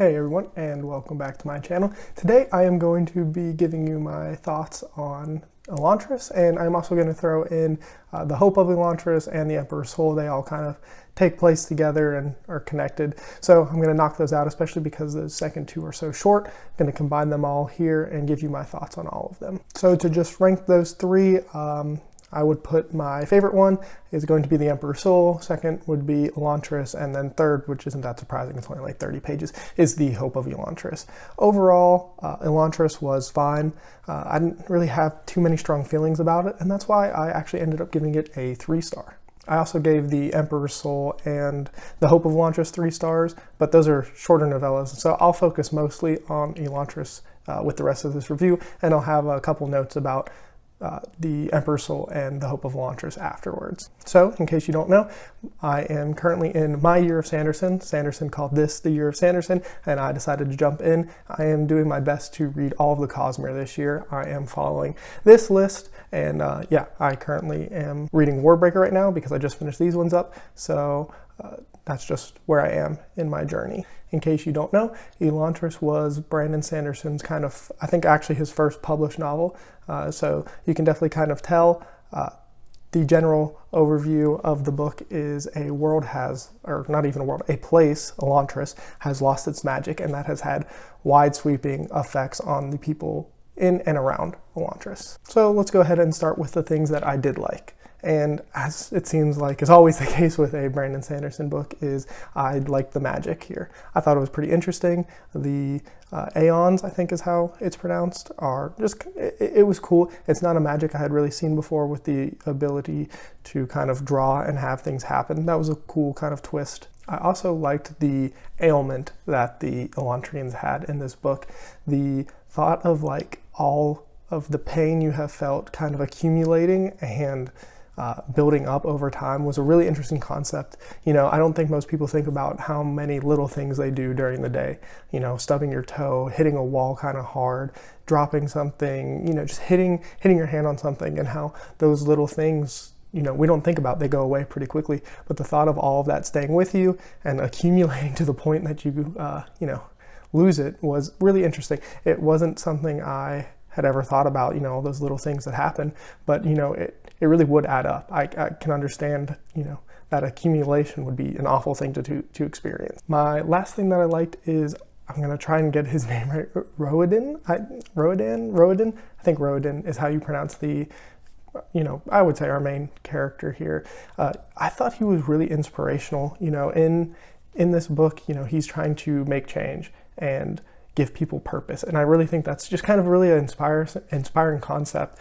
Hey everyone, and welcome back to my channel. Today I am going to be giving you my thoughts on Elantris, and I'm also going to throw in the Hope of Elantris and the Emperor's Soul. They all kind of take place together and are connected. So I'm going to knock those out, especially because the second two are so short. I'm going to combine them all here and give you my thoughts on all of them. So to just rank those three, I would put my favorite one is going to be the Emperor's Soul, second would be Elantris, and then third, which isn't that surprising, it's only like 30 pages, is the Hope of Elantris. Overall, Elantris was fine. I didn't really have too many strong feelings about it, and that's why I actually ended up giving it a 3-star. I also gave the Emperor's Soul and the Hope of Elantris 3 stars, but those are shorter novellas, so I'll focus mostly on Elantris with the rest of this review, and I'll have a couple notes about the Emperor's Soul and the Hope of Elantris afterwards. So, in case you don't know, I am currently in my year of Sanderson. Sanderson called this the year of Sanderson, and I decided to jump in. I am doing my best to read all of the Cosmere this year. I am following this list, and yeah, I currently am reading Warbreaker right now because I just finished these ones up, so that's just where I am in my journey. In case you don't know, Elantris was Brandon Sanderson's kind of, I think actually his first published novel. So you can definitely kind of tell the general overview of the book is a world has, or not even a world, a place, Elantris, has lost its magic, and that has had wide sweeping effects on the people in and around Elantris. So let's go ahead and start with the things that I did like. And as it seems like is always the case with a Brandon Sanderson book, is I liked the magic here. I thought it was pretty interesting. The Aeons, I think is how it's pronounced, are just, it was cool. It's not a magic I had really seen before, with the ability to kind of draw and have things happen. That was a cool kind of twist. I also liked the ailment that the Elantrians had in this book. The thought of like all of the pain you have felt kind of accumulating and building up over time was a really interesting concept. You know, I don't think most people think about how many little things they do during the day. You know, stubbing your toe, hitting a wall kind of hard, dropping something, you know, just hitting your hand on something, and how those little things, you know, we don't think about, they go away pretty quickly. But the thought of all of that staying with you and accumulating to the point that you, you know, lose it was really interesting. It wasn't something I had ever thought about, you know, all those little things that happen, but you know, it really would add up. I can understand, you know, that accumulation would be an awful thing to experience. My last thing that I liked is, I'm going to try and get his name right, Rohedin? Rohedin? I think Rohedin is how you pronounce the, you know, I would say our main character here. I thought he was really inspirational, you know, in this book. You know, he's trying to make change and give people purpose, and I really think that's just kind of really an inspiring concept.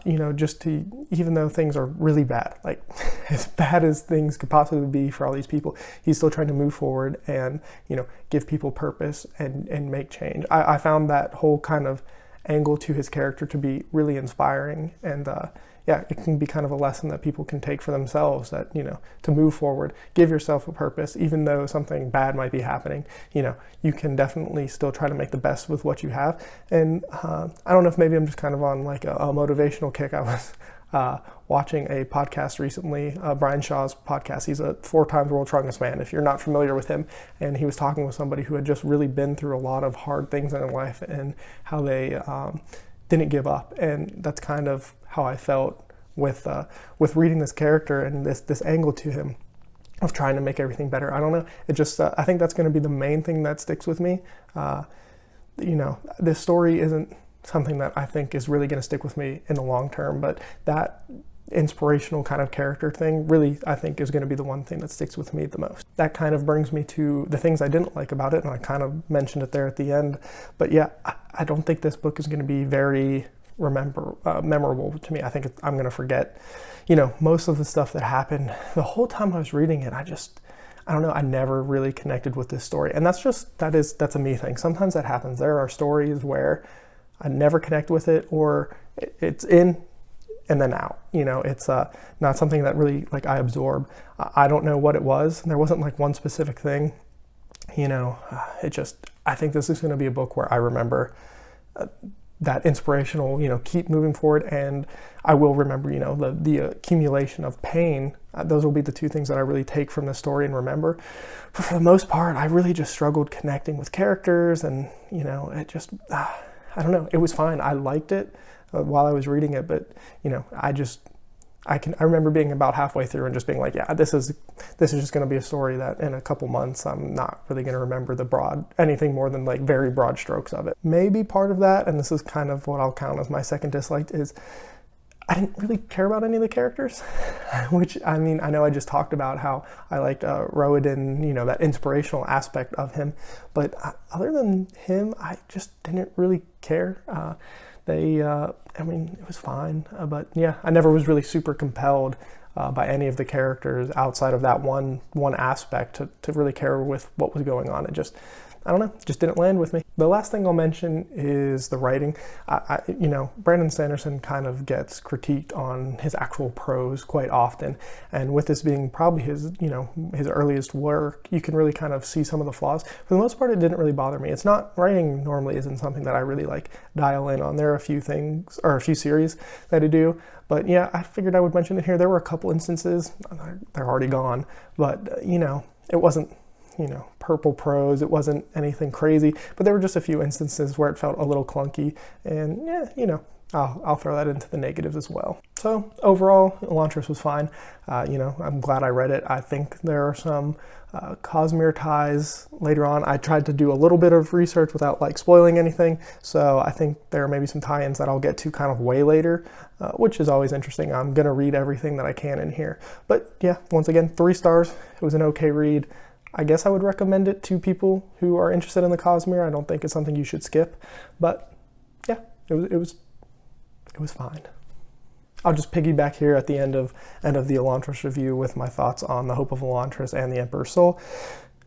You know, just to, even though things are really bad, like as bad as things could possibly be for all these people, he's still trying to move forward and, you know, give people purpose and make change. I found that whole kind of angle to his character to be really inspiring, and yeah, it can be kind of a lesson that people can take for themselves, that, you know, to move forward, give yourself a purpose, even though something bad might be happening. You know, you can definitely still try to make the best with what you have. And I don't know if maybe I'm just kind of on like a motivational kick. I was watching a podcast recently, Brian Shaw's podcast. He's a 4-time world strongest man, if you're not familiar with him. And he was talking with somebody who had just really been through a lot of hard things in their life, and how they didn't give up. And that's kind of how I felt with reading this character and this angle to him of trying to make everything better. I don't know. It just, I think that's going to be the main thing that sticks with me. You know, this story isn't something that I think is really going to stick with me in the long term, but that inspirational kind of character thing really, I think, is going to be the one thing that sticks with me the most. That kind of brings me to the things I didn't like about it, and I kind of mentioned it there at the end. But yeah, I don't think this book is going to be very memorable to me. I think I'm going to forget, you know, most of the stuff that happened. The whole time I was reading it, I don't know, I never really connected with this story. And that's a me thing. Sometimes that happens. There are stories where I never connect with it, or it's in and then out. You know, it's not something that really like I absorb. I don't know what it was. There wasn't like one specific thing. You know, I think this is going to be a book where I remember that inspirational, keep moving forward, and I will remember, the accumulation of pain. Those will be the two things that I really take from the story and remember. But for the most part, I really just struggled connecting with characters, and, it just, I don't know, it was fine. I liked it while I was reading it, but, I remember being about halfway through and just being like, yeah, this is just going to be a story that in a couple months I'm not really going to remember anything more than like very broad strokes of it. Maybe part of that, and this is kind of what I'll count as my second dislike, is I didn't really care about any of the characters, which, I know I just talked about how I liked Rohedin, that inspirational aspect of him, but other than him, I just didn't really care. It was fine, but yeah, I never was really super compelled by any of the characters outside of that one aspect to really care with what was going on. It just, I don't know, just didn't land with me. The last thing I'll mention is the writing. Brandon Sanderson kind of gets critiqued on his actual prose quite often, and with this being probably his earliest work, you can really kind of see some of the flaws. For the most part, it didn't really bother me. It's not, writing normally isn't something that I really like dial in on. There are a few things, or a few series that I do, but yeah, I figured I would mention it here. There were a couple instances, they're already gone, but it wasn't purple prose. It wasn't anything crazy, but there were just a few instances where it felt a little clunky, and yeah, I'll throw that into the negatives as well. So overall, Elantris was fine. I'm glad I read it. I think there are some Cosmere ties later on. I tried to do a little bit of research without like spoiling anything, so I think there are maybe some tie-ins that I'll get to kind of way later, which is always interesting. I'm gonna read everything that I can in here, but yeah, once again, 3 stars. It was an okay read. I guess I would recommend it to people who are interested in the Cosmere. I don't think it's something you should skip, but yeah, it was fine. I'll just piggyback here at the end of the Elantris review with my thoughts on the Hope of Elantris and the Emperor's Soul.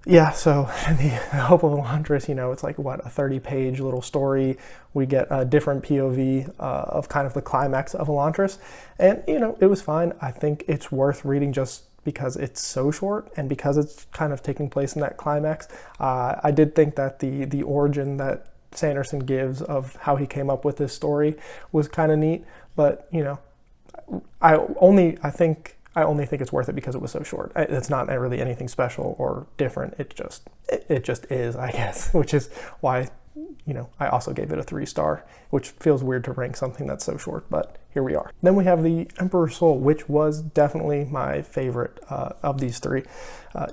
Yeah, so the Hope of Elantris, it's like, what, a 30-page little story. We get a different POV of kind of the climax of Elantris, and it was fine. I think it's worth reading just because it's so short and because it's kind of taking place in that climax. I did think that the origin that Sanderson gives of how he came up with this story was kind of neat, but I only think it's worth it because it was so short. It's not really anything special or different. It just is, I guess, which is why I also gave it a 3-star, which feels weird to rank something that's so short, but here we are. Then we have the Emperor's Soul, which was definitely my favorite of these 3.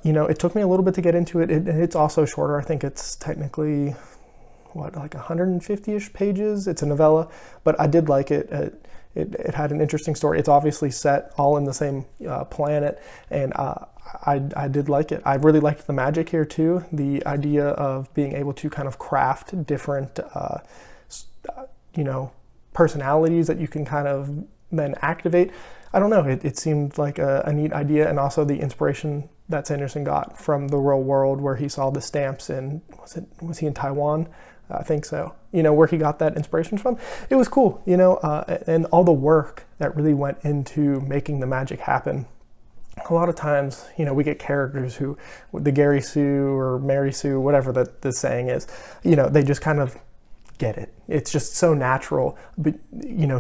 It took me a little bit to get into it. It's also shorter. I think it's technically, like 150-ish pages. It's a novella, but I did like it. It had an interesting story. It's obviously set all in the same planet, and I did like it. I really liked the magic here too. The idea of being able to kind of craft different, personalities that you can kind of then activate. I don't know. It seemed like a neat idea, and also the inspiration that Sanderson got from the real world, where he saw the stamps in, was he in Taiwan? I think so. Where he got that inspiration from. It was cool, and all the work that really went into making the magic happen. A lot of times, we get characters who, the Gary Sue or Mary Sue, whatever the saying is, they just kind of get it. It's just so natural. But,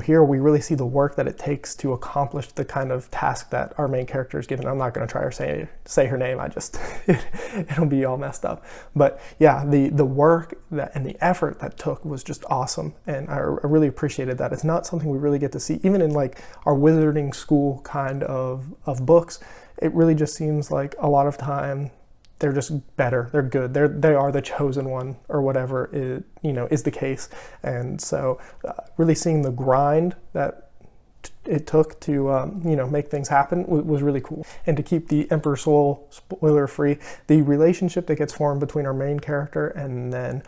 here we really see the work that it takes to accomplish the kind of task that our main character is given. I'm not going to try or say her name. It'll be all messed up. But yeah, the work and the effort that took was just awesome. And I really appreciated that. It's not something we really get to see, even in like our wizarding school kind of books. It really just seems like a lot of time they're just better. They're good. They are the chosen one, or whatever is the case. And so, really seeing the grind that it took to make things happen was really cool. And to keep the Emperor's Soul spoiler free, the relationship that gets formed between our main character and then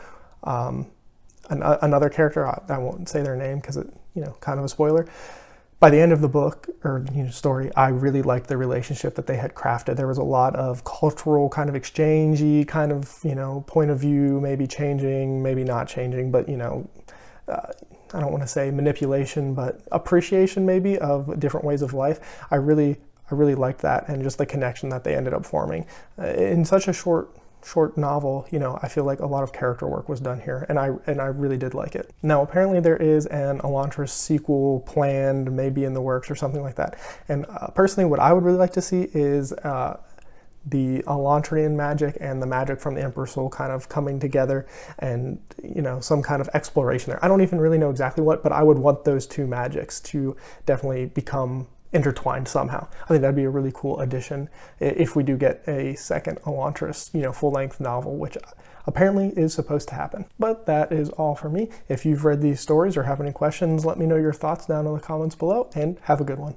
another character, I won't say their name because it kind of a spoiler. By the end of the book or story, I really liked the relationship that they had crafted. There was a lot of cultural kind of exchangey kind of point of view, maybe changing, maybe not changing, but I don't want to say manipulation, but appreciation maybe of different ways of life. I really liked that, and just the connection that they ended up forming in such a short short novel, you know, I feel like a lot of character work was done here, and I really did like it. Now, apparently there is an Elantris sequel planned, maybe in the works or something like that. And personally, what I would really like to see is the Elantrian magic and the magic from the Emperor's Soul kind of coming together, and, you know, some kind of exploration there. I don't even really know exactly what, but I would want those two magics to definitely become intertwined somehow. I think that'd be a really cool addition if we do get a second Elantris, you know, full-length novel, which apparently is supposed to happen. But that is all for me. If you've read these stories or have any questions, let me know your thoughts down in the comments below, and have a good one.